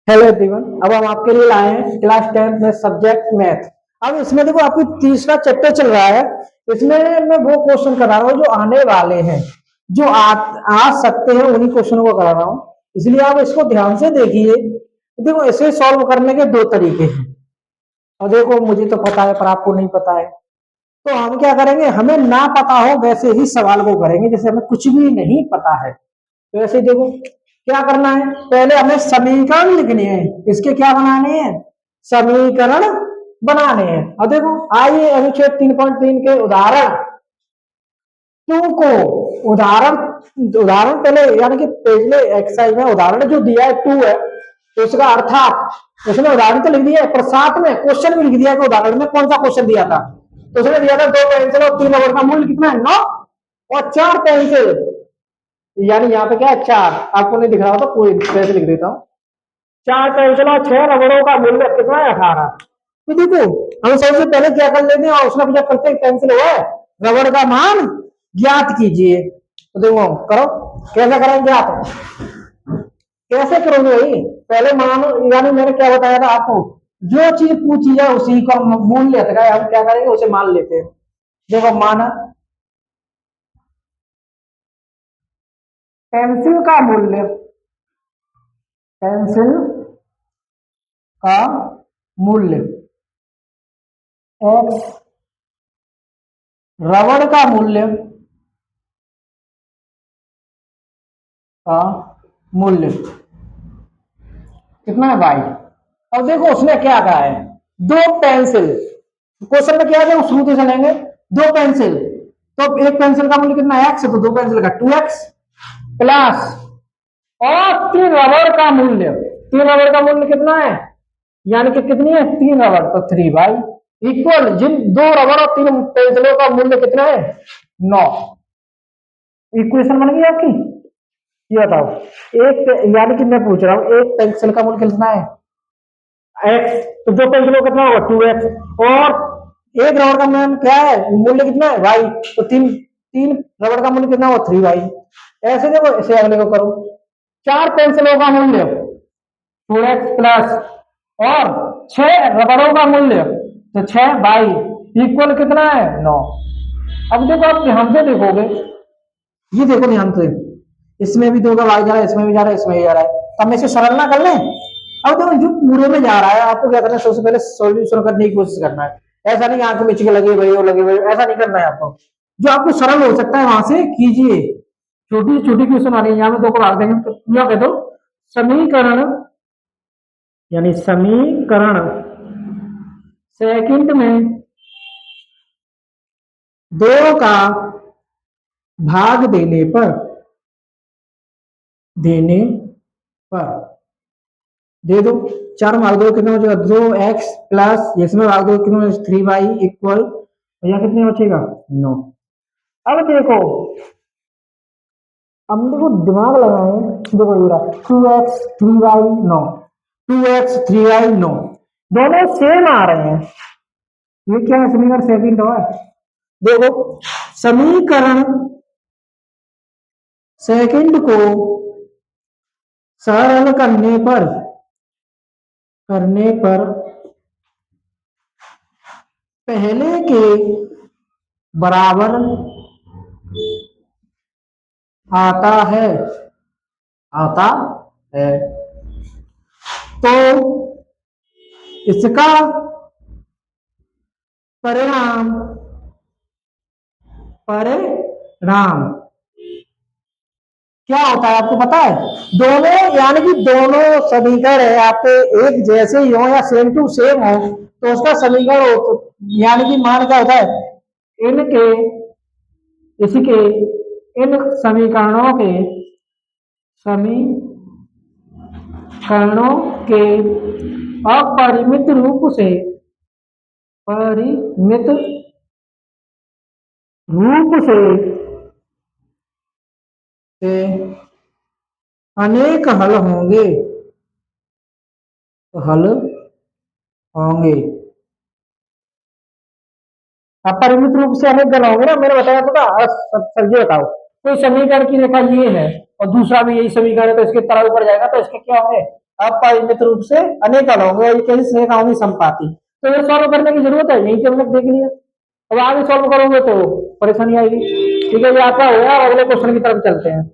Hello everyone. अब हम आपके लिए लाए हैं क्लास 10 में सब्जेक्ट मैथ। अब इसमें देखो आपकी तीसरा चैप्टर चल रहा है। इसमें मैं वो क्वेश्चन करा रहा हूँ जो आने वाले हैं, जो आ सकते हैं, उन्हीं क्वेश्चन को करा रहा हूँ। इसलिए आप इसको ध्यान से देखिए। देखो इसे सॉल्व करने के दो तरीके हैं। और देखो मुझे तो पता है पर आपको नहीं पता है, तो हम क्या करेंगे, हमें ना पता हो वैसे ही सवाल को करेंगे जैसे हमें कुछ भी नहीं पता है। तो ऐसे देखो क्या करना है, पहले हमें समीकरण लिखने हैं। इसके क्या बनाने हैं? समीकरण बनाने हैं। और देखो आइए अनुच्छेद 3.3 के उदाहरण टू को उदाहरण उदाहरण पहले यानी कि पहले एक्सरसाइज में उदाहरण जो दिया है टू है, तो उसका अर्थात उसने उदाहरण तो लिख दिया है पर साथ में क्वेश्चन भी लिख दिया है कि उदाहरण में कौन सा क्वेश्चन दिया था। तो उसने दिया था 2 पेंसिल और 3 रबड़ का मूल्य कितना है 9 और 4 पेंसिल, यानी यहाँ पे क्या है 4, आपको नहीं दिख रहा हो तो कोई पैसे लिख देता हूँ। 4 पेंसिल और 6 रबड़ों का मूल्य कितना है 18। तो देखो हम सबसे पहले क्या कर लेते हैं, और उसने पूछा प्रत्येक पेंसिल है रबड़ का मान ज्ञात कीजिए। तो देखो करो, कैसे करेंगे ज्ञात, कैसे करोगे भाई, पहले मानो यानी मैंने क्या बताया था आपको, जो चीज पूछी जाए उसी का मूल्य है, हम क्या करेंगे उसे मान लेते हैं। देखो माना पेंसिल का मूल्य, पेंसिल का मूल्य एक्स, रबड़ का मूल्य का मूल्य कितना है वाई। अब देखो उसने क्या कहा है, 2 पेंसिल, क्वेश्चन में क्या है शुरू से चलेंगे, 2 पेंसिल, तो एक पेंसिल का मूल्य कितना है एक्स, तो 2 पेंसिल का 2x प्लस, और 3 रबड़ का मूल्य, 3 रबड़ का मूल्य कितना है, यानी कि कितनी है 3 रबड़, तो 3 बाई इक्वल जिन 2 रबड़ और 3 पेंसिलों का मूल्य कितना है 9। इक्वेशन बन गई आपकी। ये बताओ एक यानी कि मैं पूछ रहा हूँ एक पेंसिल का मूल्य कितना है एक्स, तो 2 पेंसिलों का कितना होगा 2x, और एक रबड़ का मान क्या है मूल्य कितना है वाई, तो तीन तीन रबड़ का मूल्य कितना होगा 3 बाई। ऐसे देखो ऐसे अगले को करो, 4 पेंसिलों का मूल्य 4x प्लस, और 6 रबड़ों का मूल्य तो 6 बाई इक्वल कितना है 9। अब देखो आप ध्यान से देखोगे, ये देखो ध्यान से, इसमें भी 2 का भाग जा रहा है, इसमें भी जा रहा है, इसमें भी जा रहा है, तो हम इसे सरल ना कर लें। अब देखो जो पूरे में जा रहा है आपको क्या करना है, सबसे पहले सॉल्यूशन करने की कोशिश करना है। ऐसा नहीं आंख में चिके लगे भाई वो लगे भाई, ऐसा नहीं करना है आपको। जो आपको सरल हो सकता है वहां से कीजिए। छोटी छोटी क्वेश्चन आ रही है, यहाँ में 2 को भाग देंगे तो यह कह दो समीकरण, यानी समीकरण सेकंड में 2 का भाग देने पर दे दो, 4 भाग दो कितना बचेगा 2x प्लस, इसमें भाग दो कितना 3 बाई इक्वल, या कितने बचेगा 9। अब देखो अब देखो दिमाग लगाए, देखो ये रहा 2x 3 बाई 9, 2x 3 बाई 9 दोनों सेम आ रहे हैं। ये क्या है समीकरण सेकंड है। देखो समीकरण सेकंड को सरल करने पर पहले के बराबर आता है तो इसका परिणाम क्या होता है आपको पता है, दोनों यानी कि दोनों समीकरण है आपके एक जैसे ही हो या सेम टू सेम हो तो उसका समीकरण हो, यानी कि मान क्या होता है इनके इसके इन समीकरणों के अपरिमित रूप से अनेक हल होंगे। अपरिमित रूप से अनेक गण होंगे ना, मैंने बताया था ना। समझे बताओ, कोई समीकरण की रेखा ये है और दूसरा भी यही समीकरण है तो इसके तरह ऊपर जाएगा तो इसके क्या होंगे अपरिमित रूप से अनेक हल होंगे, कैसे संख्याओं की समपाती। तो ये सॉल्व करने की जरूरत है, यही हमने देख लिया। अब आगे सॉल्व करोगे तो परेशानी आएगी। ठीक है, ये आपका हो गया, अगले क्वेश्चन की तरफ चलते हैं।